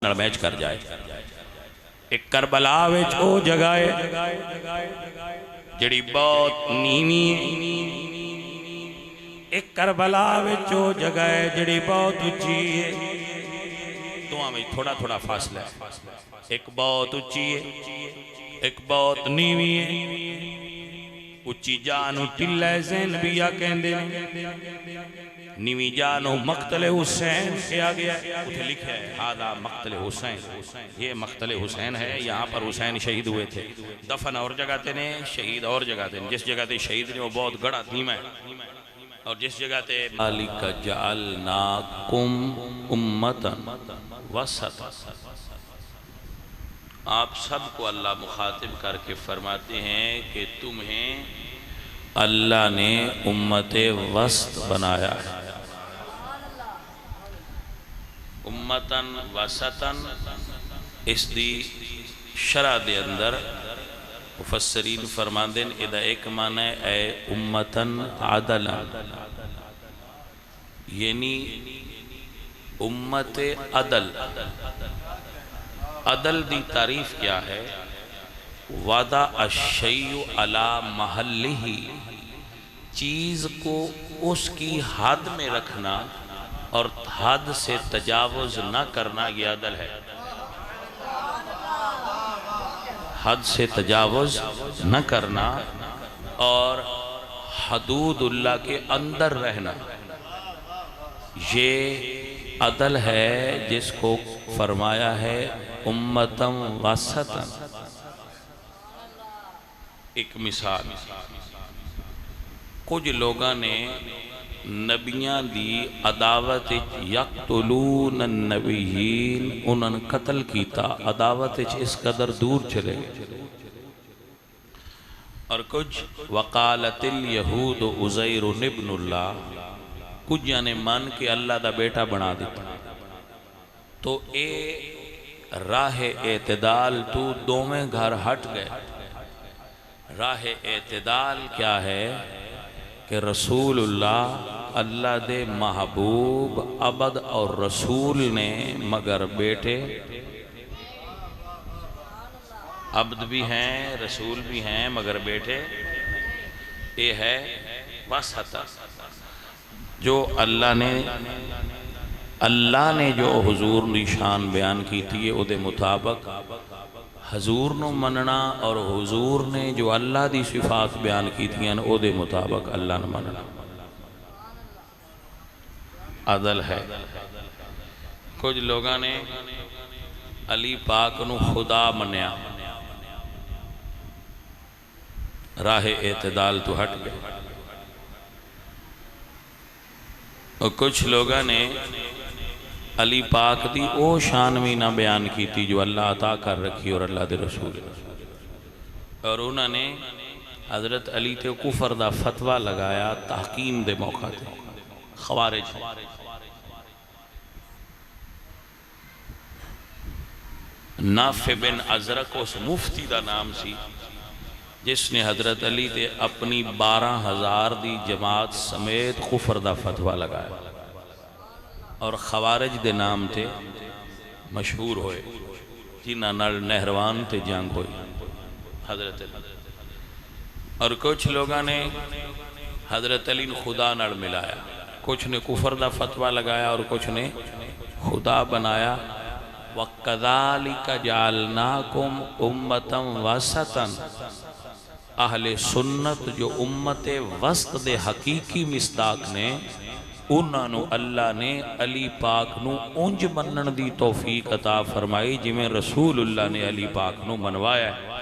Match کر جائے۔ ایک کربلا وچ او جگہ ہے جڑی بہت نیوی ہے، ایک کربلا وچ او جگہ ہے جڑی بہت اونچی ہے۔ دونوں میں تھوڑا تھوڑا فاصلہ ہے، ایک بہت اونچی ہے ایک بہت نیوی ہے۔ اونچی جانو ٹلہ زین بیا کہندے نیوی جانو مقتل حسین کیا گیا ہے، اتھے لکھا ہے ہادہ مقتل حسین، یہ مقتل حسین ہے، یہاں پر حسین شہید ہوئے تھے۔ دفن اور جگہ تے نے، شہید اور جگہ تے نے، جس جگہ تے شہید نے وہ بہت گڑا دھیمہ ہے، اور جس جگہ تے ذَلِكَ جَعَلْنَاكُمْ أُمَّةً وَسَطًا۔ آپ سب کو اللہ مخاطب کر کے فرماتے ہیں کہ تمہیں اللہ نے امت وسط بنایا ہے۔ امتاً وسطاً اس دی شرح دے اندر مفسرین فرماندیں ادھا ایک معنی ہے اے امتاً عدلاً، یعنی امت عدل۔ عدل دی تعریف کیا ہے؟ وَضَعَ الشَّيْءُ عَلَى مَحَلِّهِ، چیز کو اس کی حد میں رکھنا اور حد سے تجاوز نہ کرنا، یہ عدل ہے۔ حد سے تجاوز نہ کرنا اور حدود اللہ کے اندر رہنا، یہ عدل ہے جس کو فرمایا ہے امتاً وسطاً۔ ایک مثال، کچھ لوگاں نے نبیاں دی عداوت یقتلون النبیین، انہوں نے قتل کیتا، عداوت اس قدر دور چلے۔ اور کچھ وقالت الیہود عزیر ابن اللہ، کچھ جانے مان کے اللہ دا بیٹا بنا دیتا۔ تو اے راہ اعتدال تو دومیں گھر ہٹ گئے۔ راہ اعتدال کیا ہے کہ رسول اللہ، اللہ دے محبوب عبد اور رسول نے مگر بیٹے، عبد بھی ہیں رسول بھی ہیں مگر بیٹے، یہ ہے وسطہ۔ جو اللہ نے جو حضور نشان بیان کی تھی او دے مطابق حضور نو مننا، اور حضور نے جو اللہ دی صفات بیان کی تھی او دے مطابق اللہ نو مننا عدل ہے۔ کچھ لوگاں نے علی پاک نو خدا منیا، راہ اعتدال تو ہٹ گئے۔ اور کچھ لوگاں نے علی پاک دی او شان بھی نہ بیان کی تھی جو اللہ عطا کر رکھی اور اللہ دے رسول، اور انہوں نے حضرت علی تے کفر دا فتوہ لگایا تحکیم دے موقع تے۔ خوارج نافع بن ازرق اس مفتی دا نام سی جس نے حضرت علی تے اپنی 12,000 دی جماعت سمیت کفر دا فتوہ لگایا، اور خوارج دے نام تے مشہور ہوئے، جنہاں نال نہروان تے جنگ ہوئی حضرت علی۔ اور کچھ لوگاں نے حضرت علی نے خدا نال ملایا، کچھ نے کفر دا فتوہ لگایا اور کچھ نے خدا بنایا۔ وَقَذَلِكَ جَعَلْنَاكُمْ أُمَّةً وَسَطًا، اہل سنت جو امت وسط دے حقیقی مصداق نے، انہوں اللہ نے علی پاک نو انج منن دی توفیق عطا فرمائی جی میں رسول اللہ نے علی پاک نو منوایا ہے۔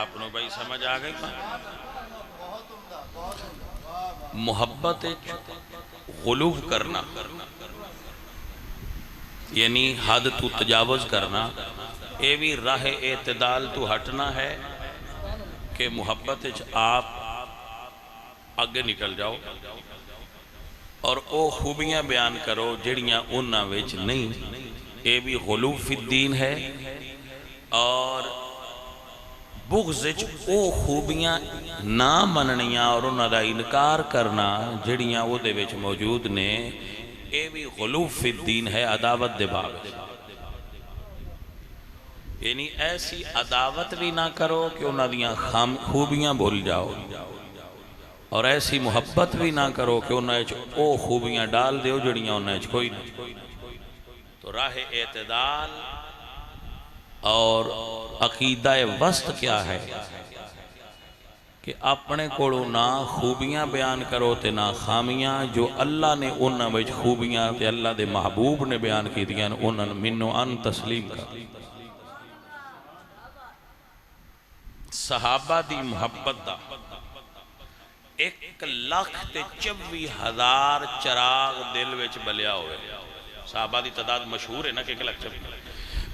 آپ نو بھائی سمجھ آگئی؟ محبت غلو کرنا یعنی حد تو تجاوز کرنا، اے بھی راہ اعتدال تو ہٹنا ہے کہ محبت آپ آگے نکل جاؤ اور او خوبیاں بیان کرو جڑیاں انہاں وچ نہیں، اے بھی غلو فی الدین ہے۔ اور بغض او خوبیاں نہ مننیاں اور انہاں دا انکار کرنا جڑیاں او دے وچ موجود نے، اے بھی غلو فی الدین ہے، عداوت دے باب، یعنی ایسی عداوت بھی نہ کرو کہ انہاں دیاں خوبیاں بھول جاؤ، اور ایسی محبت بھی نہ کرو کہ انہاں اچ او خوبیاں ڈال دیو جڑیاں انہاں اچ کوئی نہیں۔ تو راہ اعتدال اور عقیدہ وسط کیا ہے کہ اپنے کوڑوں نہ خوبیاں بیان کرو تے نہ خامیاں، جو اللہ نے انہاں وچ خوبیاں تے اللہ دے محبوب نے بیان کی دیاں انہاں منو ان تسلیم کر۔ صحابہ دی محبت دا 1,24,000 چراغ دل وچ بلیا ہوئے۔ صحابہ دی تعداد مشہور ہے نا کہ 1,24,000،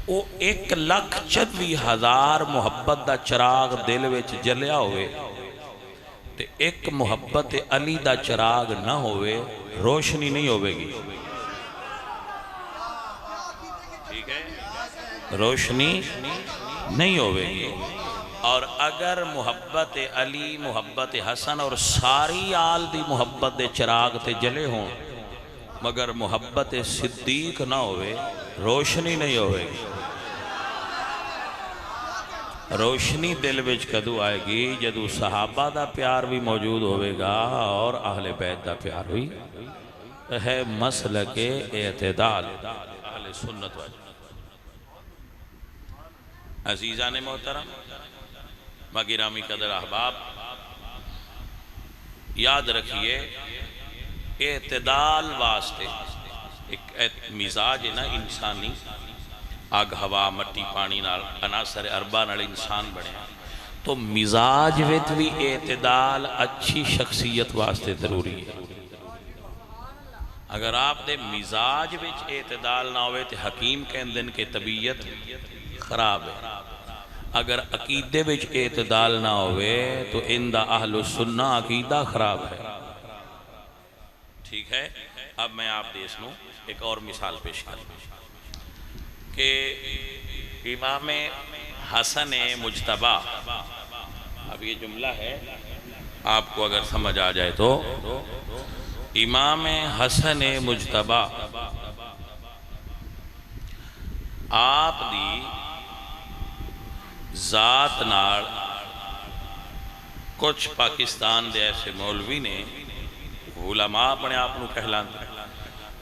وہ 1,24,000 محبت دا چراغ دل وچ جلیا ہوئے تے ایک محبت علی دا چراغ نہ ہوئے، روشنی نہیں ہوئے گی، ٹھیک ہے، روشنی نہیں ہوئے گی۔ اور اگر محبت علی، محبت حسن اور ساری آل دی محبت دے چراغ تے جلے ہوں مگر محبت صدیق نہ ہوئے، روشنی نہیں ہوئے گی۔ روشنی دل وچ کدو آئے گی جدو صحابہ دا پیار بھی موجود ہوئے گا اور اہل بیت دا پیار بھی ہے۔ مسلک اعتدال اہل سنت والے۔ عزیزان محترم، گرامی قدر احباب، یاد رکھیے اعتدال واسطے ایک مزاج ہے نا انسانی، آگ ہوا مٹی پانی نال عناصر اربع نال انسان بنے، تو مزاج وچ بھی اعتدال اچھی شخصیت واسطے ضروری ہے۔ اگر آپ دے مزاج وچ اعتدال نہ ہوئے تو حکیم کہندن کہ طبیعت خراب ہے۔ اگر عقیدے وچ اعتدال نہ ہوئے تو اندہ اہل السنہ عقیدہ خراب ہے، ٹھیک ہے۔ اب میں آپ دے اس میں ایک اور مثال پیش کروں کہ امام حسن مجتبی، اب یہ جملہ ہے آپ کو اگر سمجھ آ جائے تو، امام حسن مجتبی آپ دی ذات نال کچھ پاکستان دے ایسے مولوی نے، علماء اپنے آپ نو کہلاندے،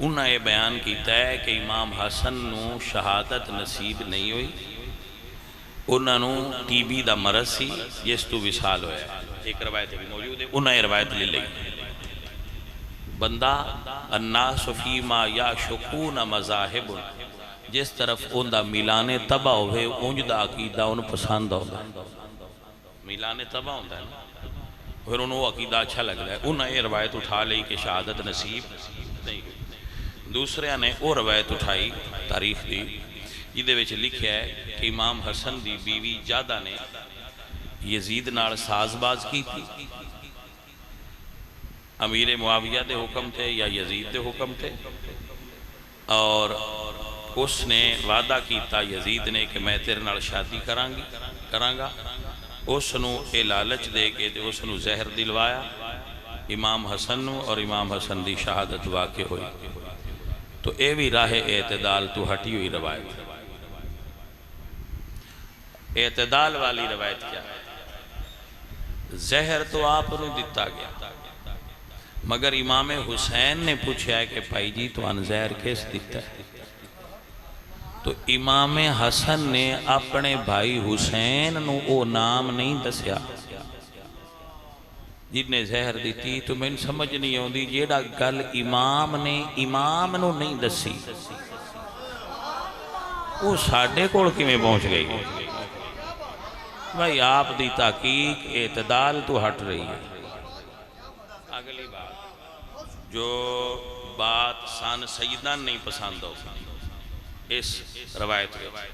انہاں یہ بیان کیتا ہے کہ امام حسن نو شہادت نصیب نہیں ہوئی، انہاں نو ٹی بی دا مرض سی جس تو وصال ہویا ہے۔ ایک روایت بھی موجود ہے، انہاں یہ روایت لے لئی۔ بندہ الناس فیما یعشقون مذاہب، جس طرف اندہ میلانے تباہ ہوئے اونج دا عقیدہ ان پسند ہوتا ہے، میلانے تباہ ہوتا ہے پھر انہوں عقیدہ اچھا لگ رہا ہے، انہوں نے روایت اٹھا لئی کہ شہادت نصیب نہیں ہوئی۔ دوسرے نے وہ روایت اٹھائی تاریخ دی جدے وچ لکھیا ہے کہ امام حسن دی بیوی جادہ نے یزید نال ساز باز کی تھی، امیر معاویہ دے حکم تھے یا یزید دے حکم تھے، اور اس نے وعدہ کیتا یزید نے کہ میں تیرے نال شادی کرانگا، اس نو اے لالچ دے کے تے اس نو زہر دلوایا امام حسن نو، اور امام حسن دی شہادت واقع ہوئی۔ تو اے بھی راہ اعتدال تو ہٹی ہوئی روایت۔ اعتدال والی روایت کیا ہے؟ زہر تو آپ نو دیتا گیا مگر امام حسین نے پوچھا ہے کہ بھائی جی تو ان زہر کیس دیتا ہے؟ تو امام حسن نے اپنے بھائی حسین نو او نام نہیں دسیا جن نے زہر دیتی۔ تو میں سمجھ نہیں ہوندی جیڑا گل امام نے امام نو نہیں دسی وہ ساڑھے کوڑ کی میں پہنچ گئی ہے؟ بھائی آپ دی تحقیق اعتدال تو ہٹ رہی ہے۔ اگلی بات، جو بات سان سیدان نہیں پسند ہو اس روایت میں،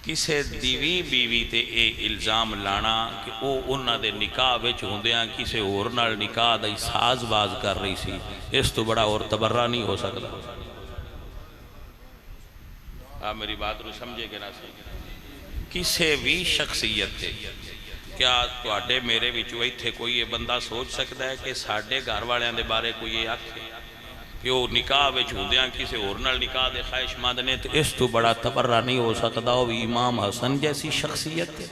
کسے دیوی بیوی تے اے الزام لانا کہ او انہاں دے نکاح وچ ہوندیاں کسے اور نال نکاح دا ساز باز کر رہی سی، اس تو بڑا اور تبرہ نہیں ہو سکتا۔ آپ میری بات رو سمجھے کہ نہ سمجھے؟ کسے بھی شخصیت تے کیا تواڈے میرے وچوں ایتھے کوئی یہ بندہ سوچ سکتا ہے کہ ساڈے گھر والیاں دے بارے کوئی یہ آکھے کہ وہ نکاح وچ ہوندیاں کسی اور نال نکاح دے خواہش مند نے، تو اس تو بڑا تبرہ نہیں ہو سکتا۔ وہ امام حسن جیسی شخصیت ہے،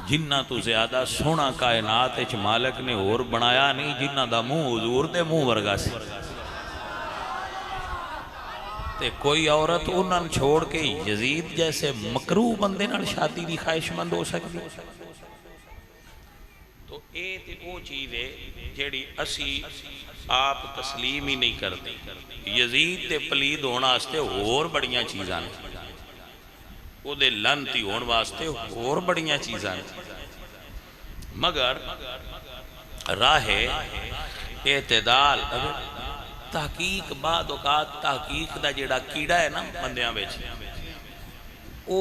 جنہ تو زیادہ سونا کائنات وچ مالک نے اور بنایا نہیں، جنہ دا منہ حضور دے منہ ورگا سی۔ تے کوئی عورت انہاں چھوڑ کے یزید جیسے مکروہ بندے نال شادی دی خواہش مند ہو سکتی؟ تو اے تے وہ چیز ہے جیڑی اسی آپ تسلیم ہی نہیں کرتے۔ یزید تے پلید ہونا واسطے اور بڑیاں چیزاں نے، وہ دے لانتی ہون واسطے اور بڑیاں چیزاں نے، مگر راہ اعتدال تحقیق بعد اوقات تحقیق دا جیڑا کیڑا ہے نا بندیاں بیچ، او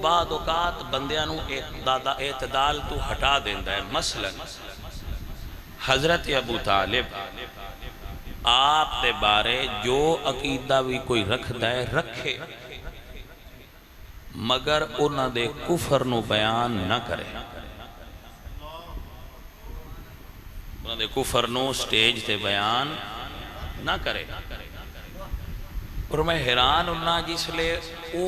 بعد اوقات بندیاں نو اعتدال تو ہٹا دیندہ ہے۔ مثلا حضرت ابو طالب آپ دے بارے جو عقیدہ بھی کوئی رکھتا ہے رکھے، مگر انہاں دے کفر نو بیان نہ کرے، انہاں دے کفر نو سٹیج تے بیان نہ کرے۔ اور میں حیران انہاں جس لئے او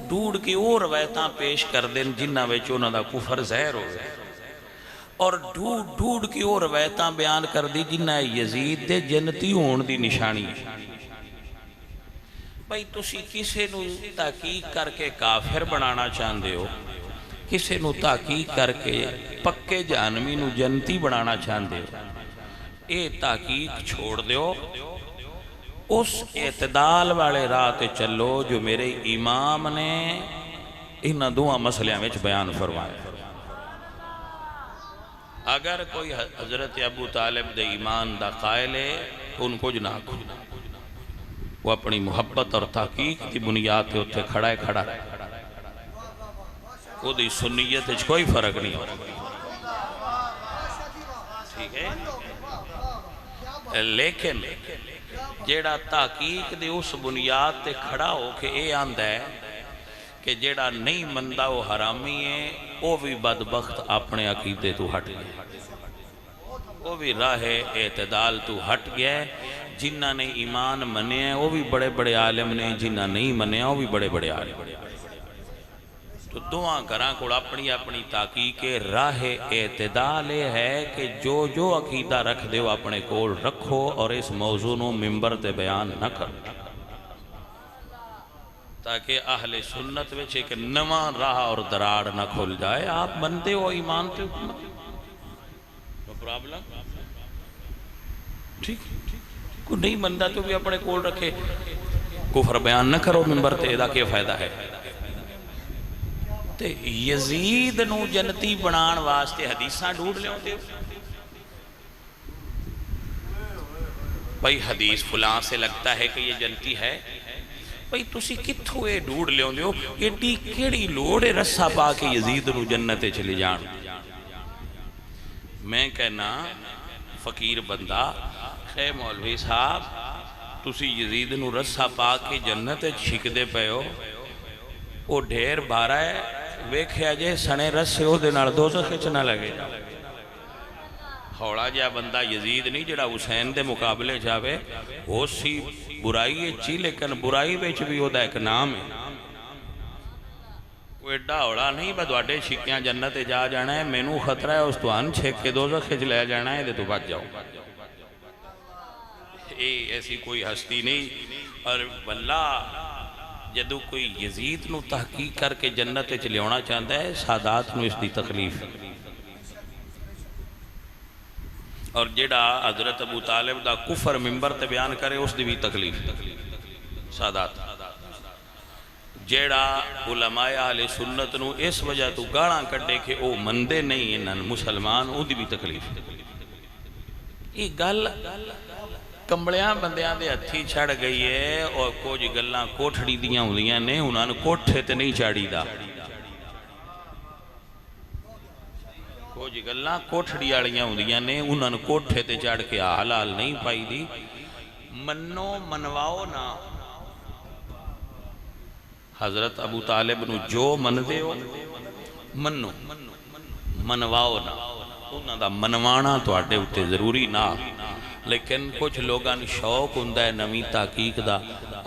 ڈھوڑ کے او روایتاں پیش کر دیں جنہ وچ انہاں دا کفر ظاہر ہو گئے، اور ڈھوڑ کے او روایتاں بیان کر دی جنہ یزید دے جنتی ہون دی نشانی۔ بھئی تسی کسے نو تحقیق کر کے کافر بنانا چاہندے ہو، کسے نو تحقیق کر کے پکے جہنمی نو جنتی بنانا چاہندے ہو، اے تحقیق چھوڑ دیو، اس اعتدال والے راہ تے چلو جو میرے امام نے انہاں دعا مسئلیاں میں بیان فرمایا۔ اگر کوئی حضرت ابو طالب دے ایمان دا قائل ہے ان کو جناک وہ اپنی محبت اور تحقیق دی بنیاد تے اتھے کھڑا رہے، وہ دی سنیت اچھ کوئی فرق نہیں ہو، ٹھیک ہے؟ لیکن جیڑا تحقیق دے اس بنیاد تے کھڑا ہو کہ اے آندہ ہے کہ جیڑا نہیں مندہ وہ حرامی ہے، وہ بھی بدبخت اپنے عقیدے تو ہٹ گئے، وہ بھی راہ اعتدال تو ہٹ گئے۔ جنہ نے ایمان منے ہیں وہ بھی بڑے بڑے عالم نے، جنہ نہیں منے ہیں وہ بھی بڑے بڑے عالم۔ تو دعا کراں کو اپنی اپنی تحقیق راہ اعتدال ہے کہ جو عقیدہ رکھ دے وہ اپنے کول رکھو، اور اس موضوع نو ممبر تے بیان نہ کرو، تاکہ اہل سنت وچ ایک نواں راہ اور دراڑ نہ کھل جائے۔ آپ بندے ہو ایمان تے تو پرابلم ٹھیک، کوئی نہیں بندہ تو بھی اپنے کول رکھے، کفر بیان نہ کرو ممبر تے، دا کیا فائدہ ہے؟ تے یزید نو جنتی بنان واسطے حدیثاں ڈھونڈ لے ہوتے، بھئی حدیث فلاں سے لگتا ہے کہ یہ جنتی ہے، بھئی تسی کتھو اے ڈھونڈ لے ہوندے ہو، ایڈی کیڑی لوڑ رسا پا کے یزید نو جنتے چلے جان۔ میں کہنا فقیر بندہ، خیر مولوی صاحب تسی یزید نو رسا پا کے جنت چھک دے پے ہو، وہ ڈھیر بارا ہے، ویکھیا جے سنے رسے ہو دے نال دوزخ وچ نہ لگے جا۔ ہوڑا جا بندہ یزید نہیں جڑا حسین دے مقابلے جاوے، وہ سی برائی چی، لیکن برائی وچ بھی ہو دا ایک نام ہے، وہ ایڈا ہوڑا نہیں بدواڈے چھکیاں جنت جا جانا ہے، مینو خطرہ ہے اس تو ان چھک کے دوزخ وچ لے جانا ہے، دے تو بچ جاؤ۔ ایسی کوئی ہستی نہیں، اور واللہ جدو کوئی یزید نو تحقیق کر کے جنت چلے ہونا چاہتا ہے، سادات نو اس دی تکلیف، اور جیڑا حضرت ابو طالب دا کفر ممبر تے بیان کرے اس دی بھی تکلیف سادات، جیڑا علماء اہل سنت نو اس وجہ تو گاڑاں کٹے کہ او مندے نہیں انہاں مسلمان، او دی بھی تکلیف۔ یہ گل کمبلیاں بندیاں دے ہتھی چھڑ گئی ہے، اور کچھ گلاں کوٹھڑی دیاں ہوندیاں نے، انہاں نے کوٹھے تے نہیں چاڑی دا، کچھ گلاں کوٹھڑی والیاں ہوندیاں نے، انہاں نے کوٹھے تے چڑھ کے حلال نہیں پائی دی۔ منو منواؤ نا، حضرت ابو طالب نو جو من دے ہو منو، منواؤ نا، انہاں دا منوانا تو آٹے ہوتے ضروری نہ، لیکن کچھ لوگاں شوق ہوندا ہے نویں تحقیق دا،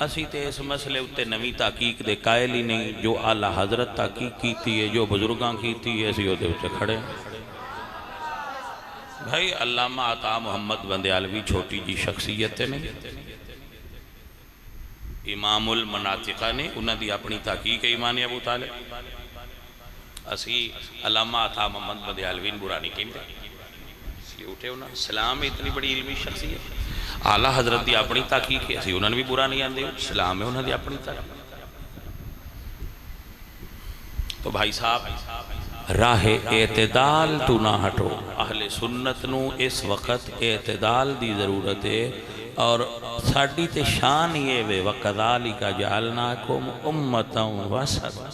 اسی تے اس مسئلے اتے نویں تحقیق دے قائل ہی نہیں، جو اعلیٰ حضرت تحقیق کیتی ہے، جو بزرگاں کیتی ہے، اسی ہوتے اتے کھڑے ہیں۔ بھائی علامہ عطا محمد بندیالوی چھوٹی جی شخصیت نہیں، امام المناطقہ نے انہاں دی اپنی تحقیق ایمان ابو طالب، اسی علامہ عطا محمد بندیالوی برا نہیں کہندے، اس لیے اٹھے انہاں سلام اتنی بڑی علمی شخصیت، اعلیٰ حضرت دی اپنی تحقیق ہے، اسی انہاں نے بھی برا نہیں آندے، سلام ہے انہاں دی اپنی تحقیق۔ تو بھائی صاحب راہ اعتدال تو نہ ہٹو، اہل سنت نو اس وقت اعتدال دی ضرورت ہے، اور ساڑی تے شان یہ وے وَقَذَالِكَ جَعَلْنَاكُمْ أُمَّةً وَسَطًا۔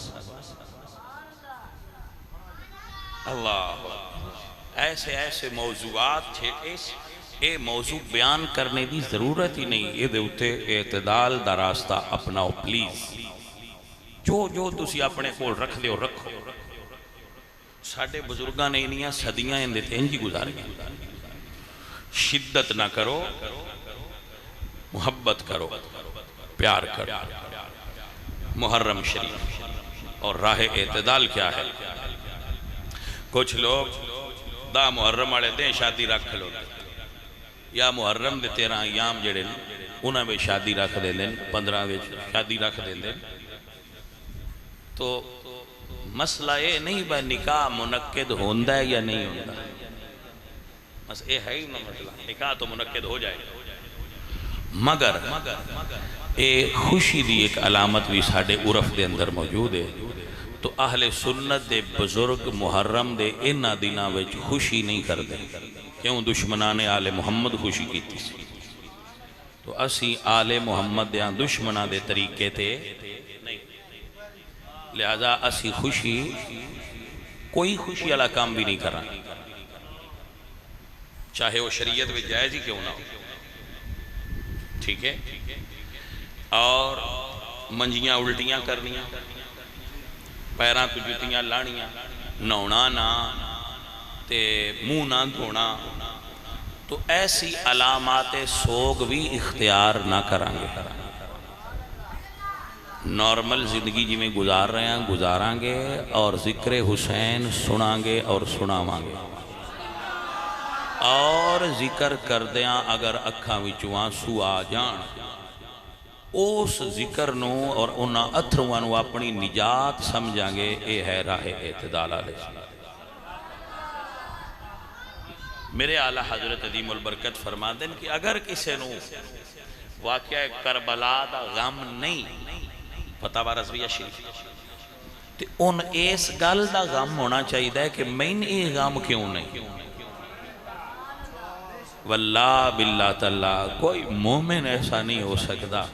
اللہ ایسے ایسے موضوعات تھے، اے موضوع بیان کرنے دی ضرورت ہی نہیں، یہ دے اتے اعتدال دا راستہ اپناؤ پلیز، جو تسی اپنے کول رکھ دے اور رکھو۔ ساڑھے بزرگاں نے انہیاں صدیاں اندے تے انجی گزار گیا، شدت نہ کرو، محبت کرو، پیار کرو۔ محرم شریف اور راہ اعتدال کیا ہے؟ کچھ لوگ دا محرم والے دیں شادی رکھ لو، یا محرم دے 13 ایام جڑے انہاں میں شادی رکھ دے لیں، 15 میں شادی رکھ دے لیں، تو مسئلہ یہ نہیں با نکاح منعقد ہوندہ ہے یا نہیں ہوندہ، بس یہ ہے ہی نہ مسئلہ، نکاح تو منعقد ہو جائے گا، مگر ایک خوشی دی ایک علامت بھی ساڑھے عرف دے اندر موجود ہے، تو اہل سنت دے بزرگ محرم دے انہ دنہ وچ خوشی نہیں کر دے، کیوں؟ دشمنان آل محمد خوشی کی تھی، تو اسی آل محمد دیاں دشمنہ دے طریقے تھے نہیں، لہذا اسی خوشی کوئی خوشی علا کام بھی نہیں کرا، چاہے وہ شریعت میں جائز ہی کیوں نہ ہو، ٹھیک ہے؟ اور منجیاں الٹیاں کرنیاں، پیران تو جتیاں لانیاں، نونا نہ تے منہ نہ دھونا، تو ایسی علامات سوگ بھی اختیار نہ کرانگے، نارمل زندگی جی میں گزار رہے ہیں گزارانگے، اور ذکر حسین سنانگے اور سناوانگے، اور ذکر کردیاں اگر اکھاں وچوں آنسو آ جان، اس ذکر نو اور انہاں اتھروان نو اپنی نجات سمجھانگے، اے ہے راہ اعتدال علیہ۔ میرے اعلیٰ حضرت عظیم البرکت فرما دیں کہ اگر کسے نو واقعہ کربلا دا غم نہیں پتہ بارز بھی شریف، تو ان اس گل دا غم ہونا چاہیے ہے کہ میں نے غم کیوں نہیں؟ واللہ باللہ تعالیٰ کوئی مومن ایسا نہیں ہو سکتا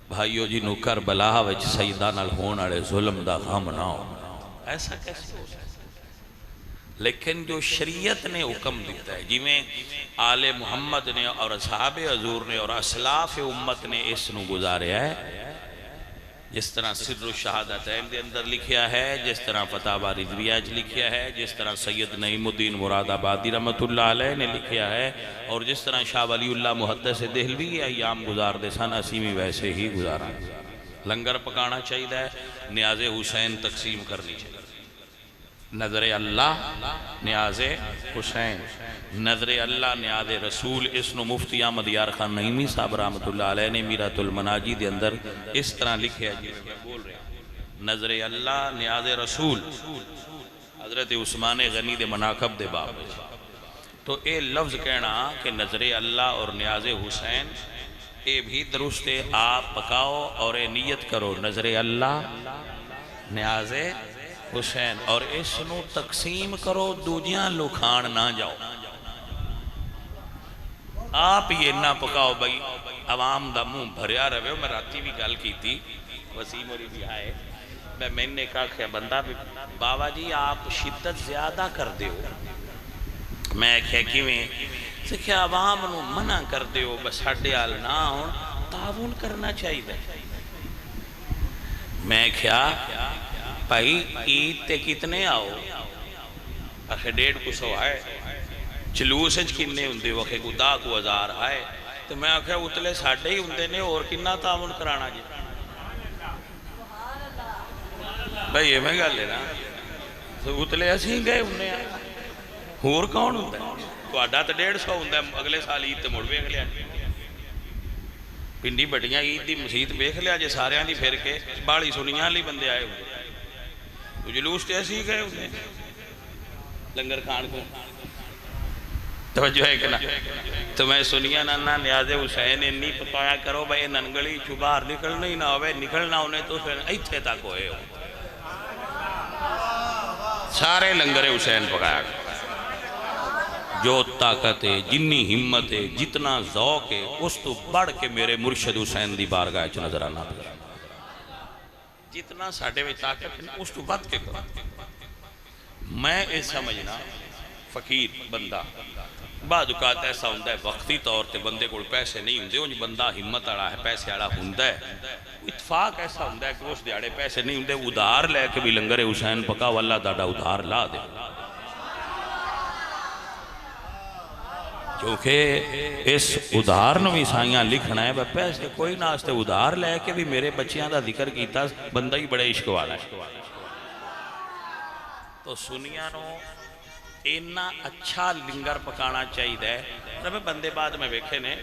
بھائیو جی نو کربلا وچ سیدہ نال ہون والے ظلم دا غم نہ ہو، ایسا کیسے ہو سکتا؟ لیکن جو شریعت نے حکم دیتا ہے، جی میں آل محمد نے اور اصحاب حضور نے اور اسلاف امت نے اس نو گزاریا ہے، جس طرح سر الشہادتین دے اندر لکھیا ہے، جس طرح فتح رضویہ لکھیا ہے، جس طرح سید نعیم الدین مراد آبادی رحمت اللہ علیہ نے لکھیا ہے، اور جس طرح شاہ ولی اللہ محدث دہلوی ایام گزار دے سن، اسی میں ویسے ہی گزارا، لنگر پکانا چاہیے ہے، نیاز حسین تقسیم کرنی چاہیے، نظر اللہ نیاز حسین، نظر اللہ نیاز رسول، اس نو مفتی احمد یار خان نعیمی صاحب رحمت اللہ علیہ نے میرات المناجی دے اندر اس طرح لکھے ہیں، جس میں بول رہے ہیں نظر اللہ نیاز رسول، حضرت عثمان غنی دے مناقب دے باب، تو اے لفظ کہنا کہ نظر اللہ اور نیاز حسین اے بھی درست ہے، آپ پکاؤ اور اے نیت کرو نظر اللہ نیاز حسین، اور اس نو تقسیم کرو، دوجیاں لو کھان نہ جاؤ، آپ یہ نہ پکاؤ بھائی عوام دا منہ بھریا رہے۔ میں راتی بھی گل کی تھی، وسیم ہوری بھی آئے، میں نے کہا کہ بندہ بھی بابا جی آپ شدت زیادہ کر دیو، میں کہا کیویں سکھیا عوام نو منع کر دیو، بس ہڈے آل نہ ہون، تعاون کرنا چاہیے۔ میں کہا بھائی عید تے کتنے آؤ؟ آخر 150 آئے، جلوس کنے ہوندے وقے کو 10,000 آئے تو میں آکھا اتلے ساڑھے ہی ہوندے نے اور کنہ تعاون کرانا جی بھائی یہ میں گل ہے نا تو اتلے اسی گئے ہونے آئے اور کون ہوتا ہے تو آڈا تو 150 ہوتا ہے اگلے سال عید تے مڑ ویکھ لیا پنڈی بٹیاں عید دی مسجد ویکھ لیا جے سارے دی پھر کے باڑی سنیاں لی بندے آئے ہوئے تو جلوس تے اسی گئے ہونے لنگر کھان کو توجہ ہے کہ نا تو میں سنیا نانا نیاز حسین انی پکایا کرو بھائی ننگلی چبار نکلنا ہی نہ ہوئے نکلنا ہونے تو پھر ایتھے تک ہوئے ہو سارے لنگر حسین پکایا کرو جو طاقت ہے جنی ہمت ہے جتنا ذوق ہے اس تو بڑھ کے میرے مرشد حسین دی بارگاہ چ نظر آنا پڑا جتنا ساڑھے میں طاقت ہے اس تو بڑھ کے کرو میں یہ سمجھنا فقیر بندہ بعد اوقات ایسا ہوندہ ہے وقتی طور تے بندے کو پیسے نہیں ہوندے انج بندہ ہمت آڑا ہے پیسے آڑا ہوندہ ہے اتفاق ایسا ہوندہ ہے کہ اس دیاڑے پیسے نہیں ہوندے ادھار لے کے بھی لنگر حسین پکا واللہ دادا ادھار لا دے کیونکہ اس ادھار نو عیسائیاں لکھنا ہے پیسے کوئی نہ آستے ادھار لے کے بھی میرے بچیاں دا ذکر کیتا بندہ ہی بڑے عشق والا ہے تو سنیا نو اینا اچھا لنگر پکانا چاہیے دے رب بندے بعد میں بیکھے نے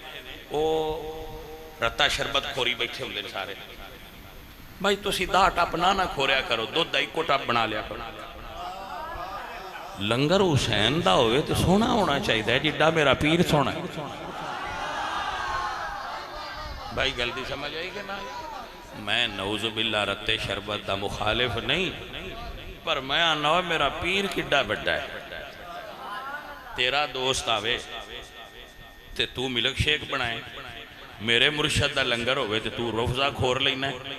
وہ رتا شربت کھوری بیٹھے ہوندے سارے بھائی تو سیدھا ٹاپ نہ کھوریا کرو دو دائی کو ٹاپ بنا لیا کرو لنگر حسین دا ہوئے تو سونا ہونا چاہیے دے جڈا میرا پیر سونا ہے بھائی گلتی سمجھ آئی کہ نا میں نعوذ باللہ رتے شربت دا مخالف نہیں پر میں آنا میرا پیر کڈا بڑا ہے تیرا دوست آوے تے تو ملک شیک بنائے میرے مرشد دا لنگر ہوئے تے تو روفزہ کھور لینا ہے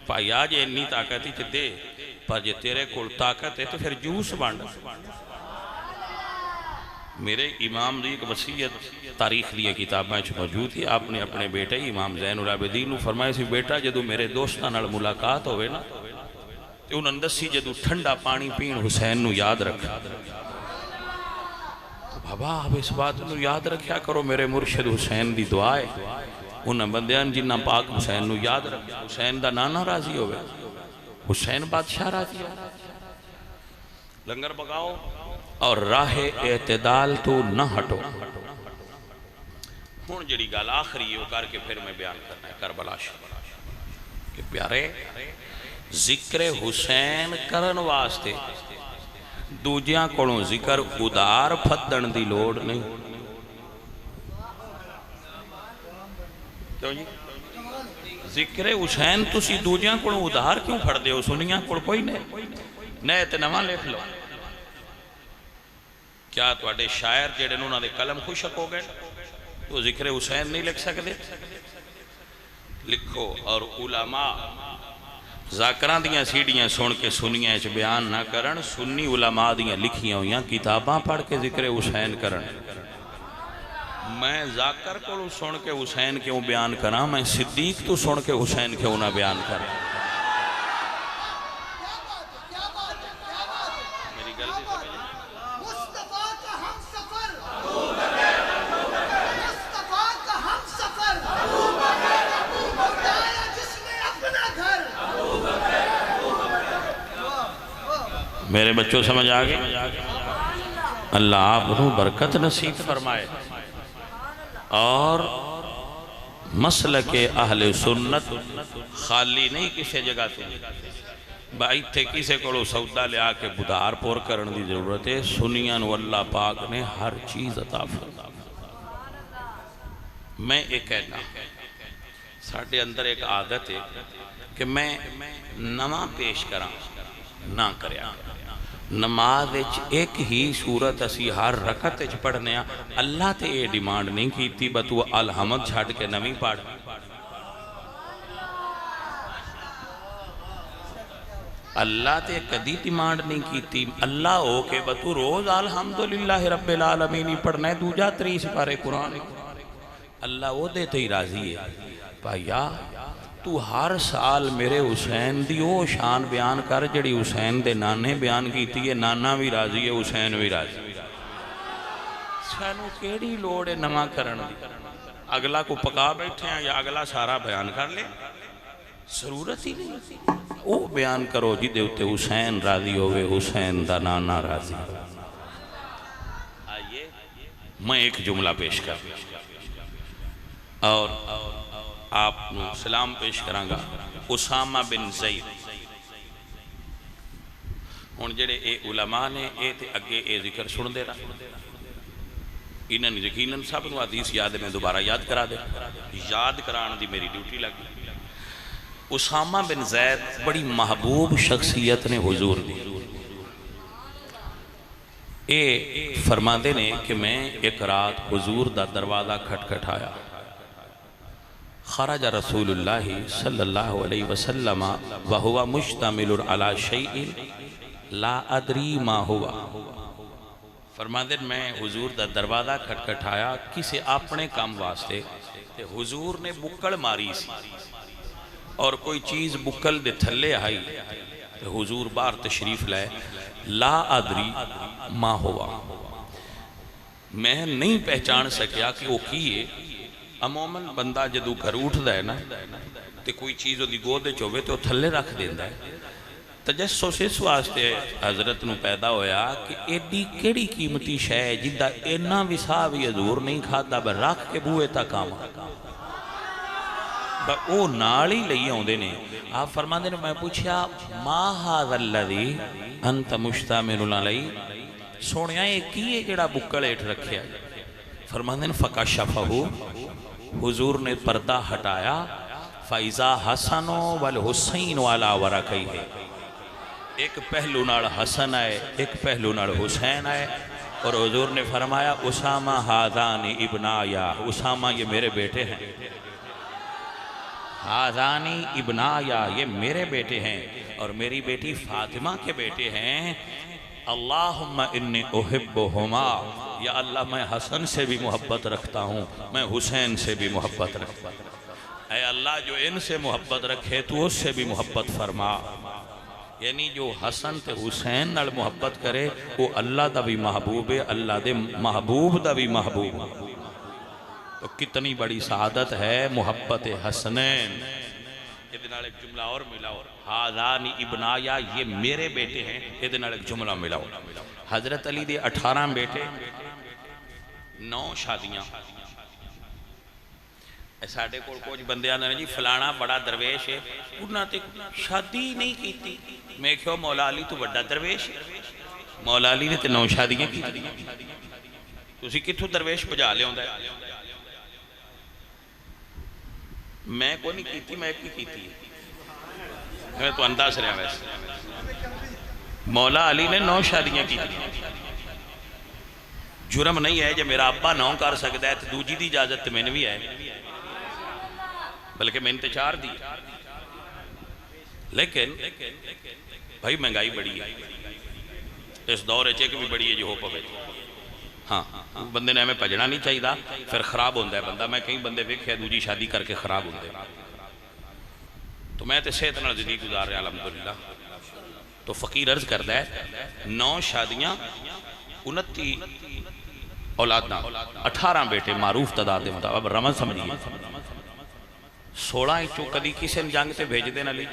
پائی آج انی طاقت ہی تے دے پر جے تیرے کل طاقت ہے تو پھر جوس بانڈا میرے امام دی ایک وصیت تاریخ لیے کتاب میں موجود تھی آپ نے اپنے بیٹے امام زین العابدین نے فرمایا سی بیٹا جدو میرے دوستان نال ملاقات ہوئے نا تے انہوں دسی جدو ٹھنڈا پانی پین حسین نو یاد رکھا بابا آپ اس بات نو یاد رکھیا کرو میرے مرشد حسین دی دعائے انہاں بندیان جنہ پاک حسین نو یاد رکھیا حسین دا نانا راضی ہوئے حسین بادشاہ راضی ہوئے لنگر بگاؤ اور راہ اعتدال تو نہ ہٹو ہون جڑی گال آخری ہے وہ کر کے پھر میں بیان کرنا ہے کربلا شریف کہ پیارے ذکر حسین کرن واسطے دوجیاں کولوں ذکر ادار پھدن دی لوڑ نہیں کیوں جی ذکر حسین تسی دوجیاں کولوں ادار کیوں پھڑ دے ہو سنیاں کول کوئی نئے تے نواں لکھ لو کیا تواڈے شاعر جڑے انہاں دے قلم خوشک ہو گئے تو ذکر حسین نہیں لکھ سکتے لکھو اور علماء ذاکران دیاں سیڑیاں سن کے سنیاں اچھ بیان نہ کرن سنی علماء دیاں لکھیاں ہویاں کتاباں پڑھ کے ذکر حسین کرن میں ذاکر کو سن کے حسین کیوں بیان کرا میں صدیق تو سن کے حسین کیوں نہ بیان کرا میری غلطی سمجھے مصطفیٰ کا ہم سفر مصطفیٰ کا ہم سفر بتایا جس نے اپنا گھر میرے بچوں سمجھ آگے اللہ آپ انہوں برکت نصیب فرمائے اور مسلک اہل سنت خالی نہیں کسی جگہ سے بائی تھے کسے کڑو سودا لے آکے بدار پور کرن دی ضرورت ہے سنیاں و اللہ پاک نے ہر چیز عطا فرمائی میں ایک کہنا ساڑھے اندر ایک عادت ہے کہ میں نماں پیش کراں نہ کریا نماز ایک ہی صورت اسی ہر رکعت پڑھنے اللہ تے یہ ڈیمانڈ نہیں کی تھی بتو الحمد چھاڑ کے نمی پڑھ اللہ تے کدی ڈیمانڈ نہیں کی تھی اللہ ہو کے بتو روز الحمدللہ رب العالمین پڑھنا ہے دوجا 3 سپارے قرآن اللہ وہ دیتے ہی راضی ہے بھائیا تو ہر سال میرے حسین دی وہ شان بیان کر جڑی حسین دے نانے بیان کی تھی یہ نانا بھی راضی ہے حسین بھی راضی سانو کیڑی لوڑ ہے نواں کرن دی؟ اگلا کو پکا بیٹھے ہیں یا اگلا سارا بیان کر لے؟ ضرورت ہی نہیں. وہ بیان کرو جی دے اتے حسین راضی ہوئے، حسین دا نانا راضی. آئیے میں ایک جملہ پیش کر اور آپ سلام پیش کرانگا. اسامہ بن زید ہون جڑے اے علماء نے اے تے اگے اے ذکر سن دے رہا انہاں یقیناً سب نو حدیث یاد ہے. میں دوبارہ یاد کرا دے، یاد کران دی میری ڈیوٹی لگی. اسامہ بن زید بڑی محبوب شخصیت نے حضور دی. اے فرماندے نے کہ میں ایک رات حضور دا دروازہ کھٹکھٹایا. خرج رسول اللہ صلی اللہ علیہ وسلم وہو مشتمل علی شیء لا ادری ما ہوا. فرماندے میں حضور دا دروازہ کھٹکھٹایا کسے اپنے کام واسطے. حضور نے بکڑ ماری سی اور کوئی چیز بکل دے تھلے آئی تو حضور باہر تشریف لائے. لا ادری ما ہوا، میں نہیں پہچان سکیا کہ وہ کیے. عموماً بندہ جدو گھر اٹھ دا ہے نا تے کوئی چیز دی گودے چوبے تو تھلے رکھ دیندہ ہے. تجسس اس واسطے حضرت نو پیدا ہویا کہ ایڈی کیڑی قیمتی شے جدہ اینا وسا بھی حضور نہیں کھاتا بر رکھ کے بوئے تا کام او نالی لئی ہوندے نے. آپ فرماندے نے میں پوچھا ما ھذا الذی انت مشتمل علیہ، سونیا یہ کیے جڑا بکل ایٹ رکھیا؟ فرماندے نے فکشفہ، حضور نے پردہ ہٹایا. فَإِذَا حَسَنُ وَالْحُسَيْنُ عَلَى وَرَكَيْهِ، ایک پہلو نال حسن آئے ایک پہلو نال حسین آئے اور حضور نے فرمایا اسامہ ھذان ابنایا، اسامہ یہ میرے بیٹے ہیں. ھذانی ابنایا، یہ میرے بیٹے ہیں اور میری بیٹی فاطمہ کے بیٹے ہیں. اللہم انی احبہما، یا اللہ میں حسن سے بھی محبت رکھتا ہوں، میں حسین سے بھی محبت رکھتا ہوں. اے اللہ جو ان سے محبت رکھے تو اس سے بھی محبت فرما. یعنی جو حسن تے حسین نال محبت کرے وہ اللہ دا بھی محبوب ہے، اللہ دے محبوب دا بھی محبوب. تو کتنی بڑی سعادت ہے محبت حسنین. یہ دنال ایک جملہ اور ملاؤ، ھذان ابنایا، یہ میرے بیٹے ہیں. یہ دنال ایک جملہ ملاؤ. حضرت علی دے 18 بیٹے، 9 شادیاں. ساڑھے کچھ بندے آنے جی فلانا بڑا درویش ہے، انہاں تے شادی نہیں کیتی. میں کہو مولا علی تو بڑا درویش ہے، مولا علی نے تے 9 شادیاں کی. تسی کتھوں درویش بجا لے ہوندہ ہے؟ میں کو نہیں کیتی، میں کی کیتی ہے. میں تو انداز رہا ویسے. مولا علی نے 9 شادیاں کی. جرم نہیں ہے جب میرا ابا 9 کر سکتا ہے تو دوجی دی اجازت میں نے بھی ہے، بلکہ میں نے 4 دی. لیکن بھائی مہنگائی بڑی ہے اس دور چیک بھی بڑی ہے جو ہو پوے. ہاں بندے نے ہمیں پجنا نہیں چاہیے، پھر خراب ہوندہ ہے بندہ. میں کئی بندے ویکھے دوجی شادی کر کے خراب ہوندے. تو میں تے صحت نال زندگی گزار رہا الحمدللہ. تو فقیر عرض کردہ ہے 9 شادیاں 29 اولاداں، 18 بیٹے معروف تعداد دے مطابق. اب رمض سمجھیے 16 چو کدی کسے جنگ تے بھیج دے علی،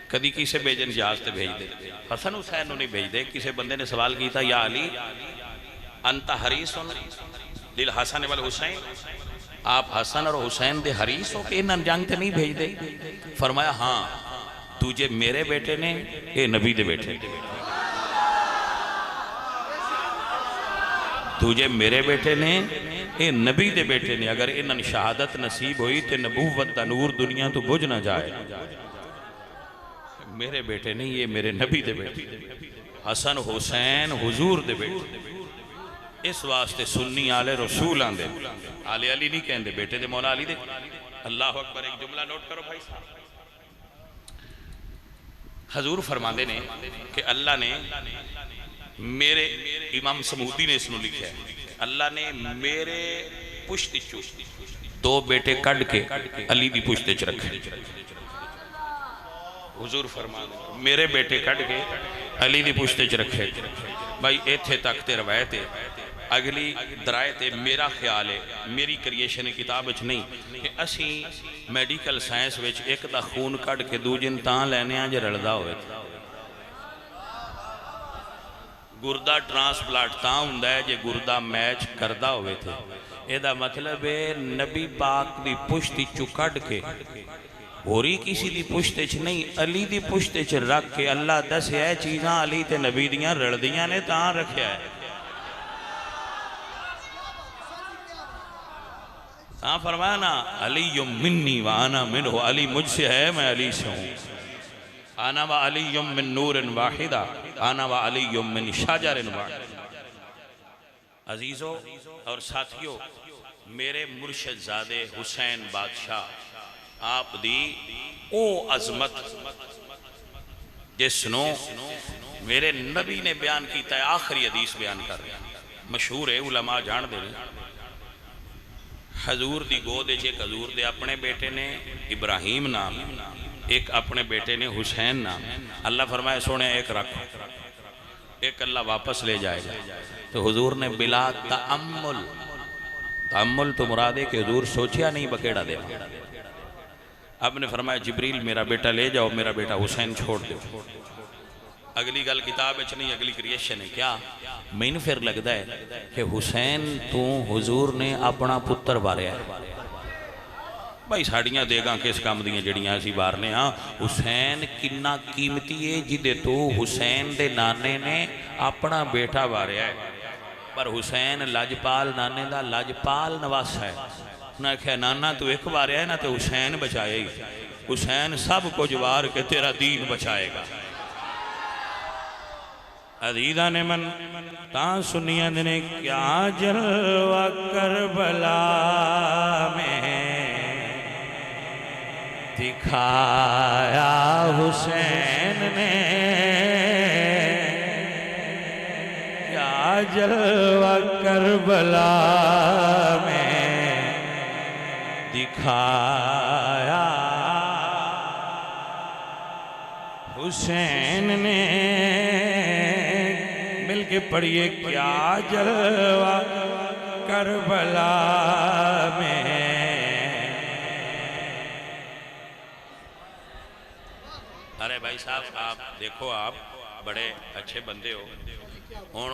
کدی کسے بیجن جہاز تے بھیج دے. حسن حسین نہیں بھیج دے. کسے بندے نے سوال کیتا یا علی انت حریص للحسن والحسین، آپ حسن اور حسین دے حریص ہو کہ انہاں جنگ تے نہیں بھیج دے؟ فرمایا ہاں تجھے میرے بیٹے نے، اے نبی دے بیٹے، تجھے میرے بیٹے نے، اے نبی دے بیٹے نے. اگر انہاں شہادت نصیب ہوئی تے نبوت دا نور دنیا تو بجھ نہ جائے. میرے بیٹے نہیں، یہ میرے نبی دے بیٹے، حسن حسین حضور دے بیٹے. اس واسطے سنی آلے رسول آن دے، آلے علی نہیں کہن دے، بیٹے دے مولا علی دے. اللہ اکبر. ایک جملہ نوٹ کرو بھائی صاحب. حضور فرماندے نے کہ اللہ نے میرے، امام سمودی نے اس نے لکھا ہے، اللہ نے میرے پشت چو 2 بیٹے کڑ کے علی دی پشت چ رکھے. حضور فرماندے میرے بیٹے کڑ کے علی دی پشت چ رکھے. بھائی ایتھے تک تے روایت ہے اگلی درائت میرا خیال ہے میری کریشن کتاب اچھ نہیں کہ اسی میڈیکل سائنس وچ ایک دا خون کڑ کے دوجن تاں لینے آج رلدہ ہوئے تھے گردہ ٹرانسپلانٹ تاں ہوندا ہے جے گردہ میچ کردہ ہوئے تھے اے دا مطلب ہے نبی پاک دی پشتی چکڑ کے ہوری کسی دی پشتے چھ نہیں علی دی پشتے چھ رکھ کے اللہ دس ہے چیزاں علی تے نبی دیاں رلدیاں نے تاں رکھیا ہے تاں فرمایا نا علی منی وانا منہ علی مجھ سے ہے میں علی سے ہوں آنا و علی من نور واحدہ آنا و علی من شجر واحد عزیزو اور ساتھیو میرے مرشد زادے حسین بادشاہ آپ دی او عظمت جسنو میرے نبی نے بیان کیتا ہے آخری حدیث بیان کر رہے ہیں مشہور ہے علماء جان دے رہے حضور دی گودے ایک حضور دے اپنے بیٹے نے ابراہیم نام ایک اپنے بیٹے نے حسین نام اللہ فرمائے سونے ایک رکھو ایک اللہ واپس لے جائے گا تو حضور نے بلا تأمل تو مراد ہے کہ حضور سوچیا نہیں بکیڑا دے اب نے فرمایا جبریل میرا بیٹا لے جاؤ میرا بیٹا حسین چھوڑ دے اگلی گل کتاب اچھ نہیں اگلی کریشن ہے کیا میں نے پھر لگتا ہے کہ حسین تو حضور نے اپنا پتر بارے ہے بھائی ساڑیاں دے گا کس کام دیاں جڑیاں اسی بارنے ہاں حسین کننا قیمتی ہے جدے تو حسین دے نانے نے اپنا بیٹا بارے ہے پر حسین لاجپال نانے دا لاجپال نواسا ہے انہاں کہا نانا تو ایک بارے ہے نا تو حسین بچائے گی حسین سب کو جوار کے تیرا دین بچائے گا عزیزہ نے من تاں سنیاں نے کیا جلوہ کربلا میں دکھایا حسین نے کیا جلوہ کربلا میں دکھایا حسین نے مل کے پڑھئے کیا جلوہ کربلا میں ارے بھائی صاحب آپ دیکھو آپ بڑے اچھے بندے ہو ہون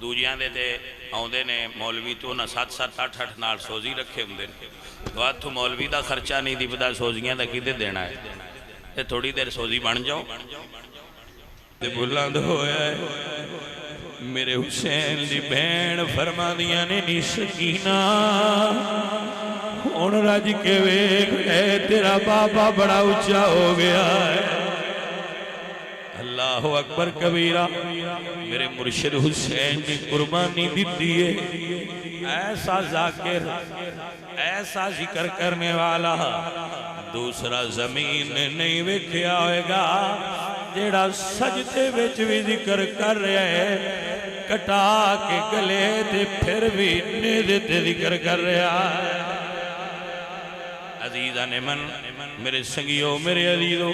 دوجیاں دے تے آؤندے نے مولوی تو نہ 7-7-8 نال سوزی رکھے ہوندے تو آج تو مولوی دا خرچہ نہیں دی بدا سوزیاں دا کی دے دینا ہے تے تھوڑی دیر سوزی بن جاؤ تے بلند ہویا ہے میرے حسین دی بین فرما دیا نے نی سکینہ ہون رج کے ویک ہے تیرا بابا بڑا اچھا ہو گیا ہے اللہ اکبر کبیرہ میرے مرشد حسین کی قربانی دیتی ہے ایسا ذاکر ایسا ذکر کرنے والا دوسرا زمین نہیں وکھیا ہوئے گا جیڑا سجدے وچ بھی ذکر کر رہے ہیں کٹا کے گلے تے پھر بھی نیدے تے ذکر کر رہے ہیں عزیزہ نے من میرے سنگیوں میرے عزیزوں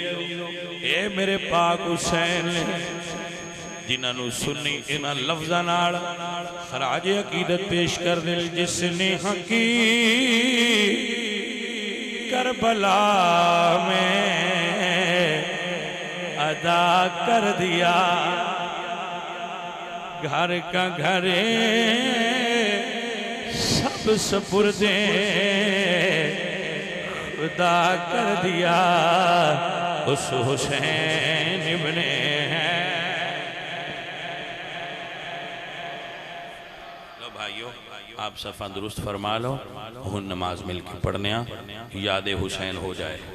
اے میرے پاک حسین نے جنہاں نو سنی انہاں لفظاں نال خراج عقیدت پیش کر دل جس نے حقی کربلا میں ادا کر دیا گھر کا گھرے سب سپردیں خدا کر دیا اس حسین ابن لو بھائیو آپ صفحہ درست فرما لو ہن نماز مل کے پڑھنے یاد حسین ہو جائے